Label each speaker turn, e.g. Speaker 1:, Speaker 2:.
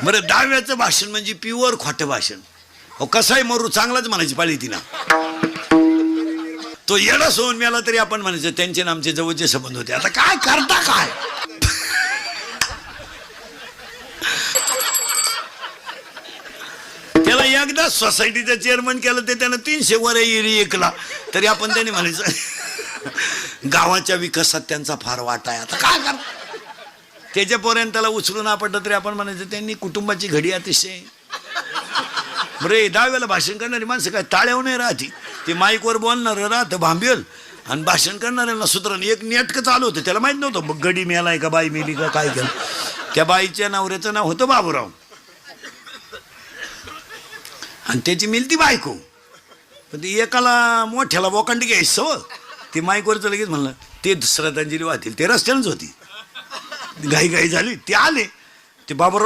Speaker 1: बरं, दहाव्याचं भाषण म्हणजे प्युअर खोटं भाषण. हो, कसाही मरू चांगलाच म्हणायची पाळी ती ना. तो येडा सोडून मिळाला तरी आपण म्हणायचं त्यांचे ना आमचे जवळचे संबंध होते. आता काय करता काय. त्याला एकदा सोसायटीचं चेअरमन केलं ते त्यानं 300 वर ऐकला तरी आपण त्याने म्हणायचं गावाच्या विकासात त्यांचा फार वाटा आहे. आता काय कर त्याच्यापर्यंत त्याला उचलून आपटलं तरी आपण म्हणायचं त्यांनी कुटुंबाची घडी अतिशय. बरे, दहाव्याला भाषण करणारी माणसं काय टाळ्यावर नाही राहती. ते माईकवर बोलणार राहतं भांबेल आणि भाषण करणाऱ्यांना सूत्र एक नेटकं चालू होतं. त्याला माहित नव्हतं मग गडी मेलाय का बाई मेली का काय केलं. त्या बाईच्या नवऱ्याचं नाव होतं बाबूराव आणि त्याची मिलती बायको. पण ती एकाला मोठ्याला बोकांडी घ्यायचं. ते माईकवरचं लगेच म्हणलं ते श्रद्धांजली वाहतील. ते रस्त्यानंच होती. घाई झाली. ते आले ते बाबूराव